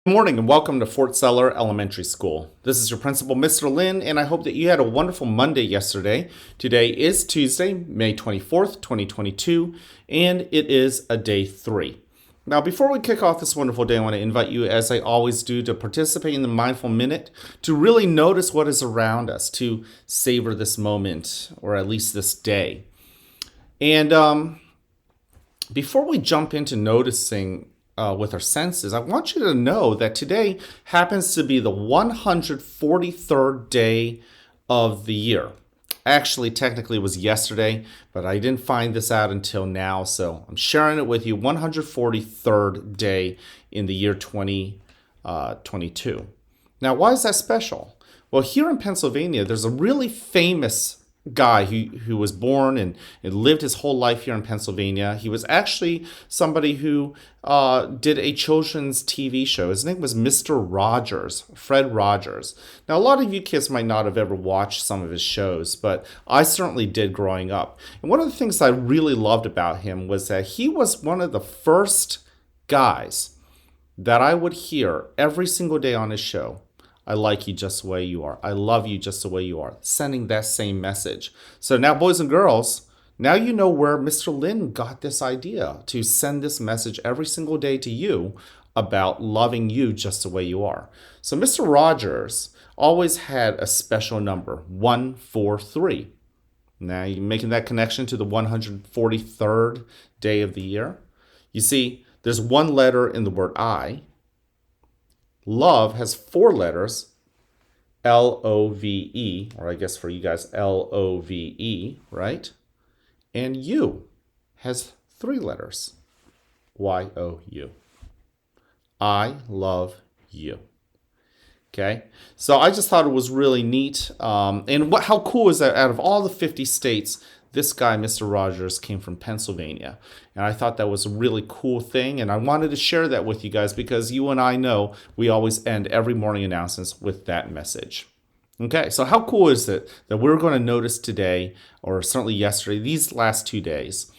Good morning and welcome to Fort Seller Elementary School. This is your principal, Mr. Lin, and I hope that you had a wonderful Monday yesterday. Today is Tuesday, May 24th, 2022, and it is a day 3. Now, before we kick off this wonderful day, I want to invite you, as I always do, to participate in the Mindful Minute, to really notice what is around us, to savor this moment, or at least this day. And before we jump into noticing with our senses, I want you to know that today happens to be the 143rd day of the year. Actually, technically, it was yesterday, but I didn't find this out until now, so I'm sharing it with you. 143rd day in the year 2022. Now, why is that special? Well, here in Pennsylvania, there's a really famous guy who was born and lived his whole life here in Pennsylvania. He was actually somebody who did a children's TV show. His name was Mr. Rogers, Fred Rogers. Now, a lot of you kids might not have ever watched some of his shows, but I certainly did growing up. And one of the things I really loved about him was that he was one of the first guys that I would hear every single day on his show. I like you just the way you are. I love you just the way you are. Sending that same message. So now, boys and girls, now you know where Mr. Lin got this idea to send this message every single day to you about loving you just the way you are. So Mr. Rogers always had a special number, 143. Now you're making that connection to the 143rd day of the year. You see, there's one letter in the word I. Love has 4 letters, L-O-V-E, or I guess for you guys, L-O-V-E, right? And you has 3 letters, Y-O-U. I love you. Okay, so I just thought it was really neat. How cool is that out of all the 50 states, this guy, Mr. Rogers, came from Pennsylvania. And I thought that was a really cool thing. And I wanted to share that with you guys because you and I know we always end every morning announcements with that message. Okay, so how cool is it that we're going to notice today, or certainly yesterday, these last 2 days,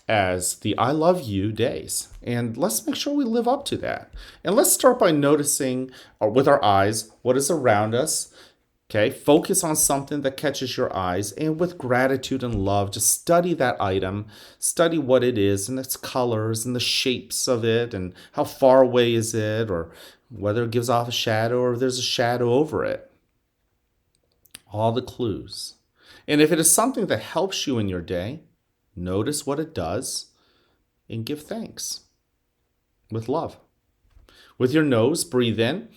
as the I love you days. And let's make sure we live up to that. And let's start by noticing with our eyes what is around us. Okay, focus on something that catches your eyes, and with gratitude and love, just study that item, study what it is and its colors and the shapes of it and how far away is it, or whether it gives off a shadow or if there's a shadow over it. All the clues. And if it is something that helps you in your day, notice what it does and give thanks with love. With your nose, breathe in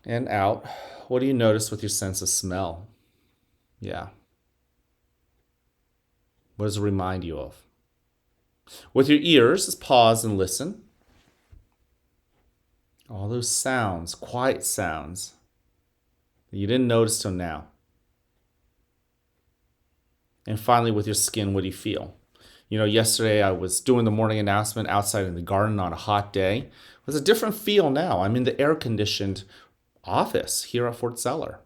and out. What do you notice with your sense of smell? Yeah. What does it remind you of? With your ears, just pause and listen. All those sounds, quiet sounds that you didn't notice till now. And finally, with your skin, what do you feel? You know, yesterday I was doing the morning announcement outside in the garden on a hot day. It was a different feel now. I'm in the air-conditioned office here at Fort Seller.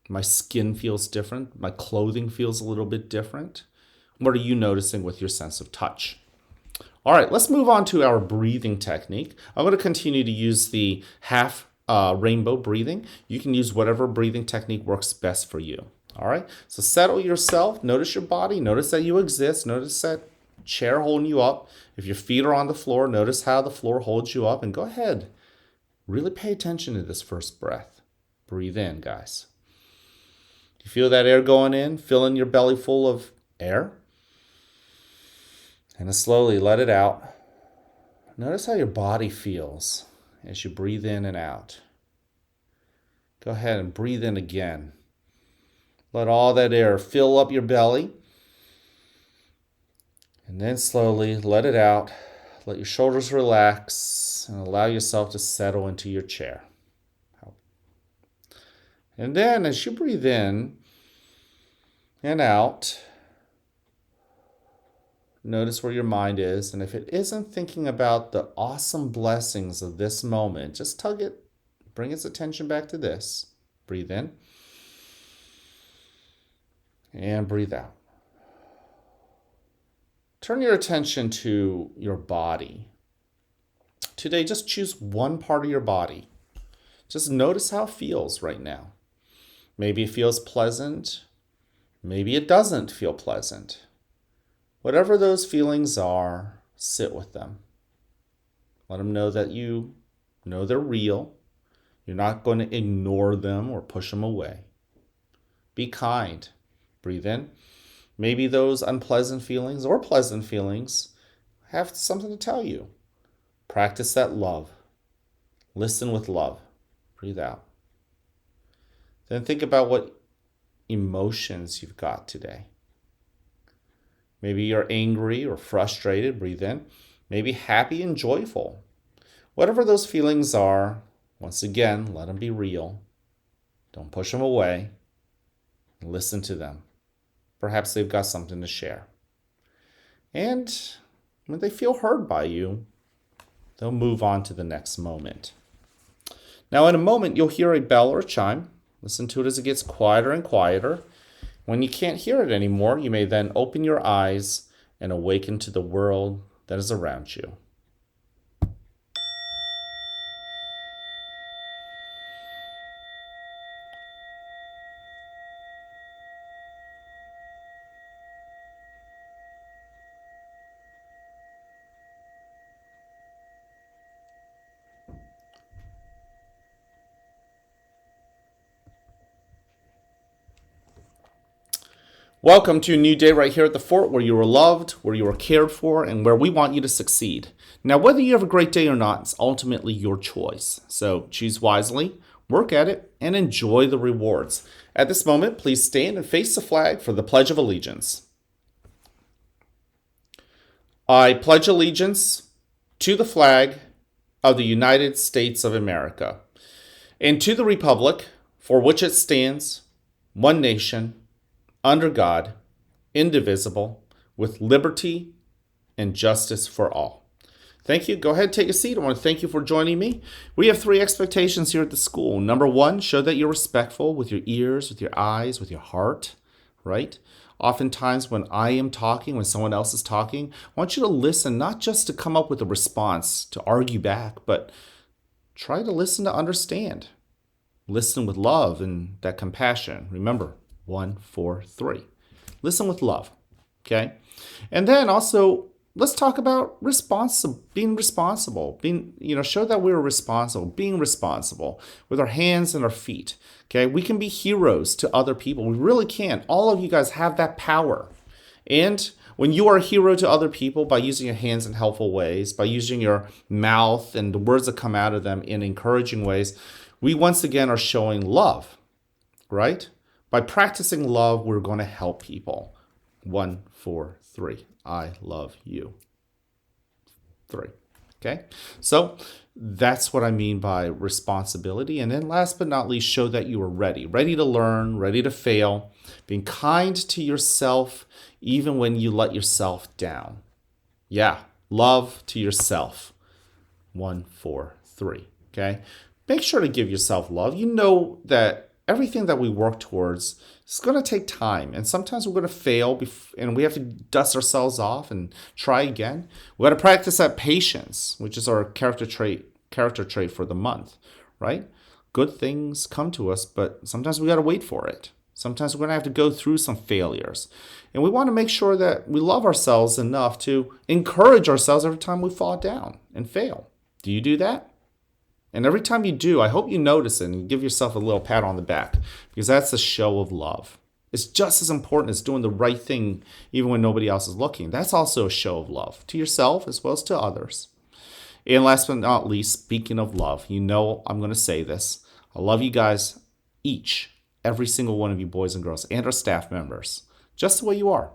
My skin feels different. My clothing feels a little bit different. What are you noticing with your sense of touch? All right, let's move on to our breathing technique. I'm going to continue to use the half rainbow breathing. You can use whatever breathing technique works best for you. All right, so settle yourself. Notice your body. Notice that you exist. Notice that chair holding you up. If your feet are on the floor, notice how the floor holds you up, and go ahead. Really pay attention to this first breath. Breathe in, guys. You feel that air going in, filling your belly full of air? And then slowly let it out. Notice how your body feels as you breathe in and out. Go ahead and breathe in again. Let all that air fill up your belly. And then slowly let it out. Let your shoulders relax and allow yourself to settle into your chair. And then as you breathe in and out, notice where your mind is. And if it isn't thinking about the awesome blessings of this moment, just tug it, bring its attention back to this. Breathe in and breathe out. Turn your attention to your body, today, just choose one part of your body. Just notice how it feels right now. Maybe it feels pleasant. Maybe it doesn't feel pleasant. Whatever those feelings are, sit with them. Let them know that you know they're real. You're not going to ignore them or push them away. Be kind. Breathe in. Maybe those unpleasant feelings or pleasant feelings have something to tell you. Practice that love. Listen with love. Breathe out. Then think about what emotions you've got today. Maybe you're angry or frustrated. Breathe in. Maybe happy and joyful. Whatever those feelings are, once again, let them be real. Don't push them away. Listen to them. Perhaps they've got something to share. And when they feel heard by you, they'll move on to the next moment. Now, in a moment, you'll hear a bell or a chime. Listen to it as it gets quieter and quieter. When you can't hear it anymore, you may then open your eyes and awaken to the world that is around you. Welcome to a new day right here at the fort where you are loved, where you are cared for, and where we want you to succeed. Now, whether you have a great day or not is ultimately your choice. So choose wisely, work at it, and enjoy the rewards. At this moment, please stand and face the flag for the Pledge of Allegiance. I pledge allegiance to the flag of the United States of America and to the republic for which it stands, one nation, under God, indivisible, with liberty and justice for all. Thank you. Go ahead, take a seat. I want to thank you for joining me. We have 3 expectations here at the school. Number 1, show that you're respectful with your ears, with your eyes, with your heart, right? Oftentimes when I am talking, when someone else is talking, I want you to listen, not just to come up with a response, to argue back, but try to listen to understand. Listen with love and that compassion. Remember, 1, 4, 3. Listen with love, okay? And then also, let's talk about being responsible. Show that we're responsible, being responsible with our hands and our feet, okay? We can be heroes to other people. We really can. All of you guys have that power. And when you are a hero to other people by using your hands in helpful ways, by using your mouth and the words that come out of them in encouraging ways, we once again are showing love, right? By practicing love, we're going to help people. 1, 4, 3. I love you. 3. Okay? So that's what I mean by responsibility. And then last but not least, show that you are ready. Ready to learn, ready to fail. Being kind to yourself even when you let yourself down. Yeah, love to yourself. 1, 4, 3. Okay? Make sure to give yourself love. You know that everything that we work towards is going to take time. And sometimes we're going to fail and we have to dust ourselves off and try again. We got to practice that patience, which is our character trait for the month, right? Good things come to us, but sometimes we got to wait for it. Sometimes we're going to have to go through some failures. And we want to make sure that we love ourselves enough to encourage ourselves every time we fall down and fail. Do you do that? And every time you do, I hope you notice it and give yourself a little pat on the back, because that's a show of love. It's just as important as doing the right thing even when nobody else is looking. That's also a show of love to yourself as well as to others. And last but not least, speaking of love, you know I'm going to say this. I love you guys, every single one of you boys and girls, and our staff members, just the way you are.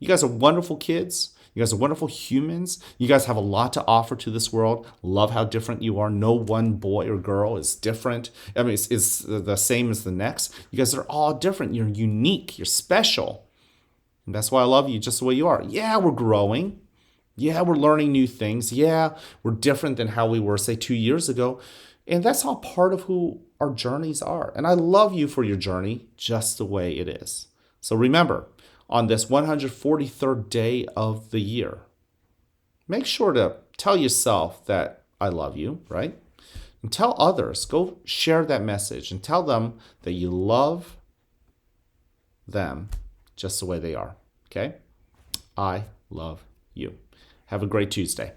You guys are wonderful kids. You guys are wonderful humans. You guys have a lot to offer to this world. Love how different you are. No one boy or girl is different. I mean, it's the same as the next. You guys are all different. You're unique. You're special. And that's why I love you just the way you are. Yeah, we're growing. Yeah, we're learning new things. Yeah, we're different than how we were, say, 2 years ago. And that's all part of who our journeys are. And I love you for your journey just the way it is. So remember, on this 143rd day of the year, make sure to tell yourself that I love you, right? And tell others, go share that message and tell them that you love them just the way they are, okay? I love you. Have a great Tuesday.